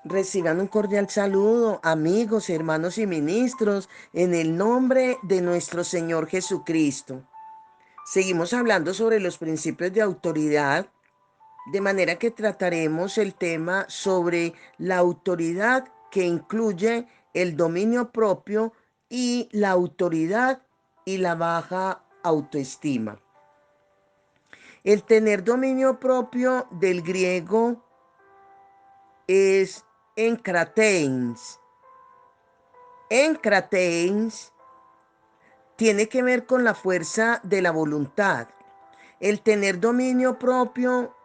Reciban un cordial saludo, amigos, hermanos y ministros, en el nombre de nuestro Señor Jesucristo. Seguimos hablando sobre los principios de autoridad, de manera que trataremos el tema sobre la autoridad que incluye el dominio propio y la autoridad y la baja autoestima. El tener dominio propio del griego es enkrateins. Enkrateins tiene que ver con la fuerza de la voluntad. El tener dominio propio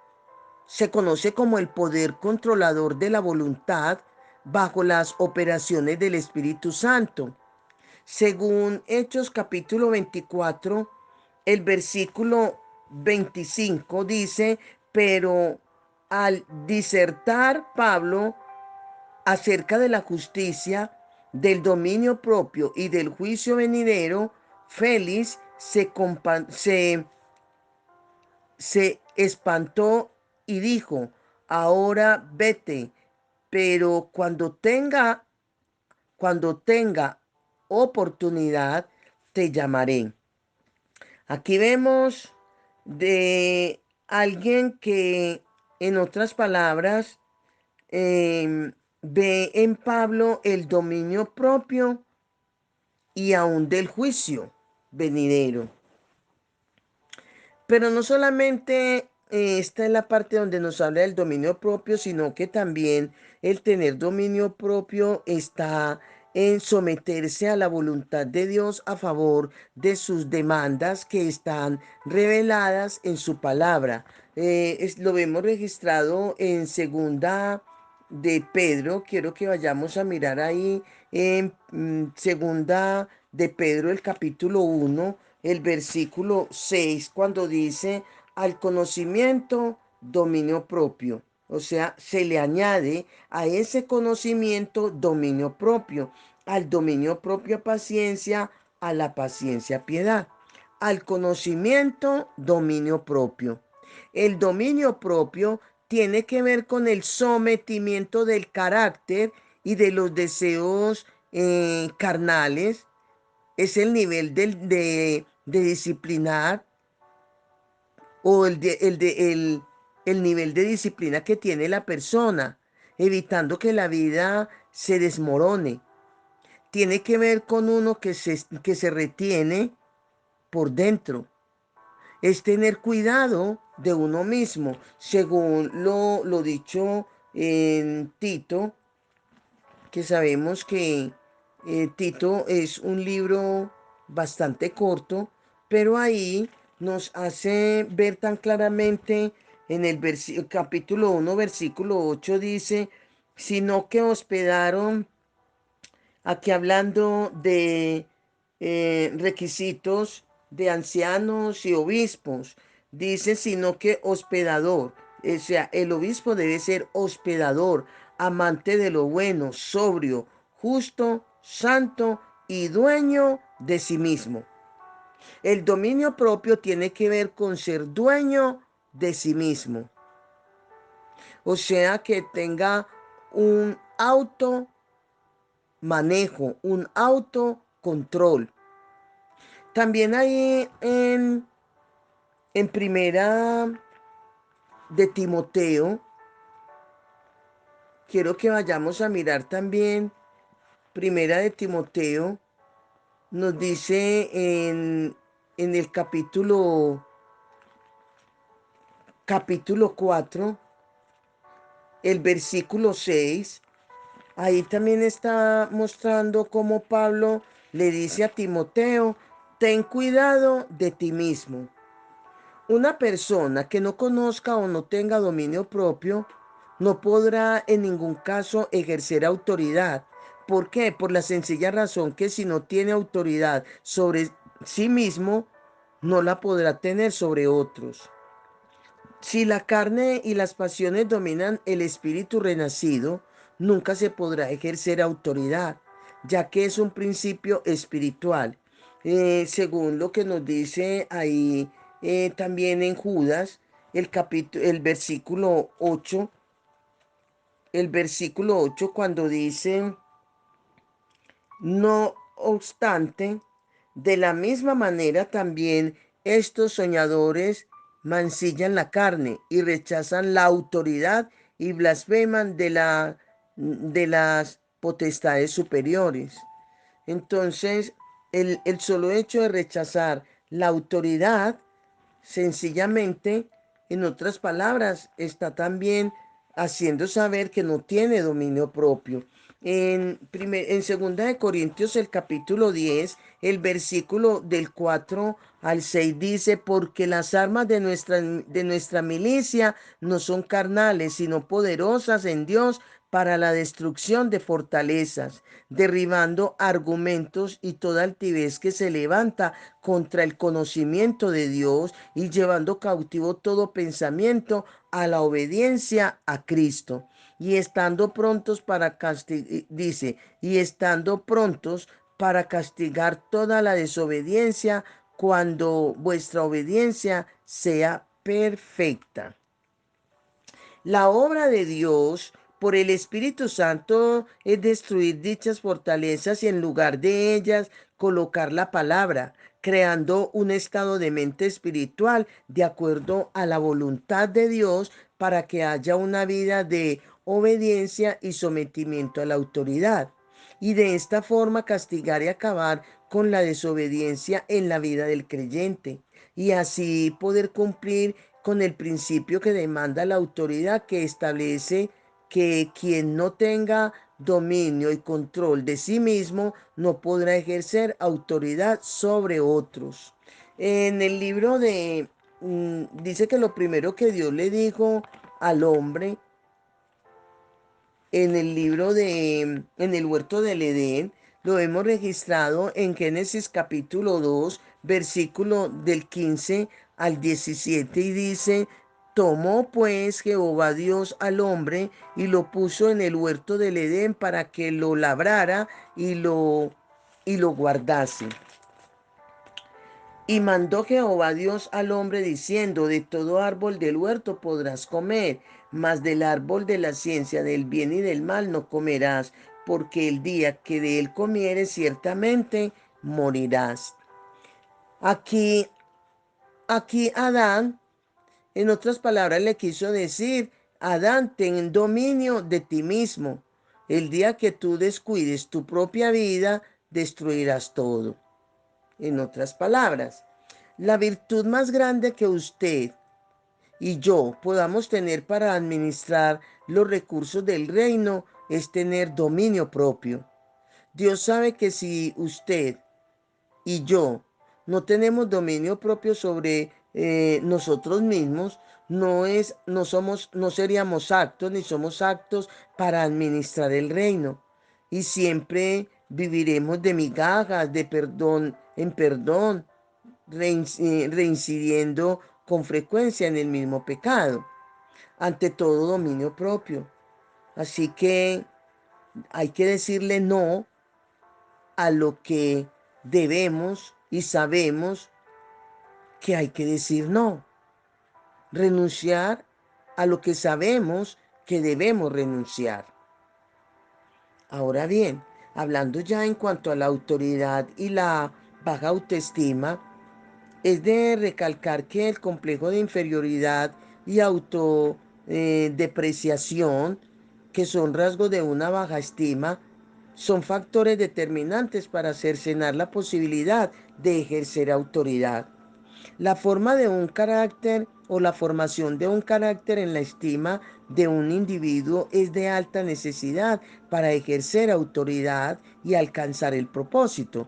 se conoce como el poder controlador de la voluntad bajo las operaciones del Espíritu Santo. Según Hechos capítulo 24, el versículo 25 dice, pero al disertar Pablo acerca de la justicia, del dominio propio y del juicio venidero, Félix se espantó y dijo, ahora vete, pero cuando tenga oportunidad, te llamaré. Aquí vemos de alguien que, en otras palabras, ve en Pablo el dominio propio y aún del juicio venidero. Pero no solamente esta es la parte donde nos habla del dominio propio, sino que también el tener dominio propio está en someterse a la voluntad de Dios a favor de sus demandas que están reveladas en su palabra. Lo vemos registrado en segunda de Pedro. Quiero que vayamos a mirar ahí en segunda de Pedro, el capítulo 1, el versículo 6, cuando dice, al conocimiento, dominio propio. O sea, se le añade a ese conocimiento dominio propio, al dominio propio paciencia, a la paciencia piedad, al conocimiento dominio propio. El dominio propio tiene que ver con el sometimiento del carácter y de los deseos carnales. Es el nivel de disciplinar o el nivel de disciplina que tiene la persona, evitando que la vida se desmorone. Tiene que ver con uno que se retiene por dentro. Es tener cuidado de uno mismo, según lo dicho en Tito, que sabemos que Tito es un libro bastante corto, pero ahí nos hace ver tan claramente en el capítulo 1, versículo 8, dice, sino que hospedaron, aquí hablando de requisitos de ancianos y obispos, dice, sino que hospedador. O sea, el obispo debe ser hospedador, amante de lo bueno, sobrio, justo, santo y dueño de sí mismo. El dominio propio tiene que ver con ser dueño de sí mismo. O sea, que tenga un automanejo, un autocontrol. También hay en primera de Timoteo, quiero que vayamos a mirar también primera de Timoteo, nos dice en el capítulo 4, el versículo 6, ahí también está mostrando cómo Pablo le dice a Timoteo, ten cuidado de ti mismo. Una persona que no conozca o no tenga dominio propio no podrá en ningún caso ejercer autoridad. ¿Por qué? Por la sencilla razón que si no tiene autoridad sobre sí mismo, no la podrá tener sobre otros. Si la carne y las pasiones dominan el espíritu renacido, nunca se podrá ejercer autoridad, ya que es un principio espiritual. Según lo que nos dice ahí también en Judas, el versículo 8, el versículo 8 cuando dice, no obstante, de la misma manera también estos soñadores mancillan la carne y rechazan la autoridad y blasfeman de las potestades superiores. Entonces, el solo hecho de rechazar la autoridad, sencillamente, en otras palabras, está también haciendo saber que no tiene dominio propio. En 2 de Corintios, el capítulo 10, el versículo del 4 al 6 dice, porque las armas de nuestra milicia no son carnales, sino poderosas en Dios para la destrucción de fortalezas, derribando argumentos y toda altivez que se levanta contra el conocimiento de Dios y llevando cautivo todo pensamiento a la obediencia a Cristo. Y estando prontos para castigar, dice, y estando prontos para castigar toda la desobediencia cuando vuestra obediencia sea perfecta. La obra de Dios por el Espíritu Santo es destruir dichas fortalezas y en lugar de ellas colocar la palabra, creando un estado de mente espiritual de acuerdo a la voluntad de Dios para que haya una vida de obediencia y sometimiento a la autoridad. Y de esta forma castigar y acabar con la desobediencia en la vida del creyente y así poder cumplir con el principio que demanda la autoridad, que establece que quien no tenga dominio y control de sí mismo no podrá ejercer autoridad sobre otros. En el libro dice que lo primero que Dios le dijo al hombre en el en el huerto del Edén, lo hemos registrado en Génesis capítulo 2, versículo del 15 al 17 y dice, tomó pues Jehová Dios al hombre y lo puso en el huerto del Edén para que lo labrara y lo guardase. Y mandó Jehová Dios al hombre diciendo, de todo árbol del huerto podrás comer, mas del árbol de la ciencia del bien y del mal no comerás, porque el día que de él comieres ciertamente morirás. Aquí, aquí Adán, en otras palabras, le quiso decir, Adán, ten dominio de ti mismo. El día que tú descuides tu propia vida, destruirás todo. En otras palabras, la virtud más grande que usted y yo podamos tener para administrar los recursos del reino es tener dominio propio. Dios sabe que si usted y yo no tenemos dominio propio sobre nosotros mismos, no seríamos aptos ni somos aptos para administrar el reino. Y siempre viviremos de migajas, de perdón en perdón, reincidiendo con frecuencia en el mismo pecado, ante todo dominio propio. Así que hay que decirle no a lo que debemos y sabemos que hay que decir no. Renunciar a lo que sabemos que debemos renunciar. Ahora bien, hablando ya en cuanto a la autoridad y la baja autoestima, es de recalcar que el complejo de inferioridad y autodepreciación, que son rasgos de una baja estima, son factores determinantes para cercenar la posibilidad de ejercer autoridad. La forma de un carácter o la formación de un carácter en la estima de un individuo es de alta necesidad para ejercer autoridad y alcanzar el propósito.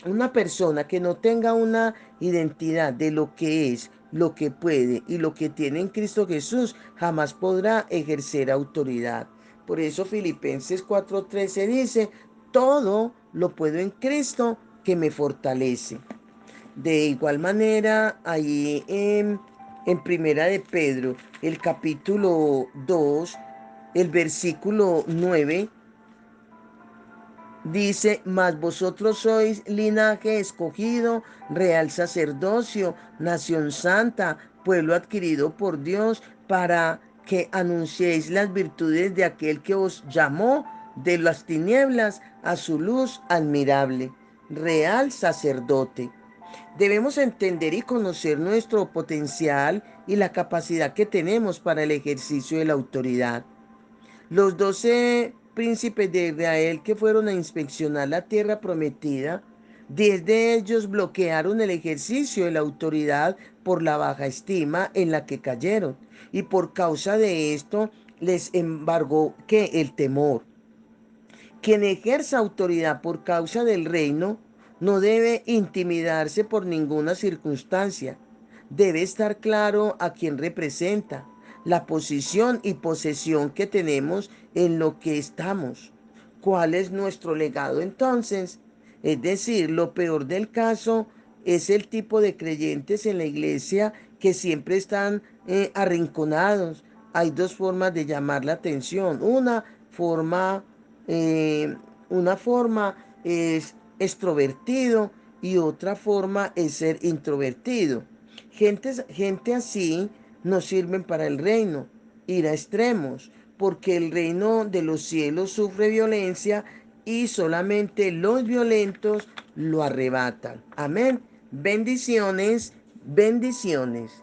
Una persona que no tenga una identidad de lo que es, lo que puede y lo que tiene en Cristo Jesús, jamás podrá ejercer autoridad. Por eso Filipenses 4:13 dice, todo lo puedo en Cristo que me fortalece. De igual manera, ahí en Primera de Pedro, el capítulo 2, el versículo 9, dice, mas vosotros sois linaje escogido, real sacerdocio, nación santa, pueblo adquirido por Dios, para que anunciéis las virtudes de aquel que os llamó de las tinieblas a su luz admirable, real sacerdote. Debemos entender y conocer nuestro potencial y la capacidad que tenemos para el ejercicio de la autoridad. Los 12 príncipes de Israel que fueron a inspeccionar la tierra prometida, 10 de ellos bloquearon el ejercicio de la autoridad por la baja estima en la que cayeron, y por causa de esto les embargó que el temor. Quien ejerza autoridad por causa del reino no debe intimidarse por ninguna circunstancia. Debe estar claro a quien representa, la posición y posesión que tenemos en lo que estamos. ¿Cuál es nuestro legado entonces? Es decir, lo peor del caso es el tipo de creyentes en la iglesia que siempre están arrinconados. Hay dos formas de llamar la atención. Forma eh, una forma es extrovertido y otra forma es ser introvertido. Gente así no sirven para el reino, ir a extremos, porque el reino de los cielos sufre violencia y solamente los violentos lo arrebatan. Amén. Bendiciones, bendiciones.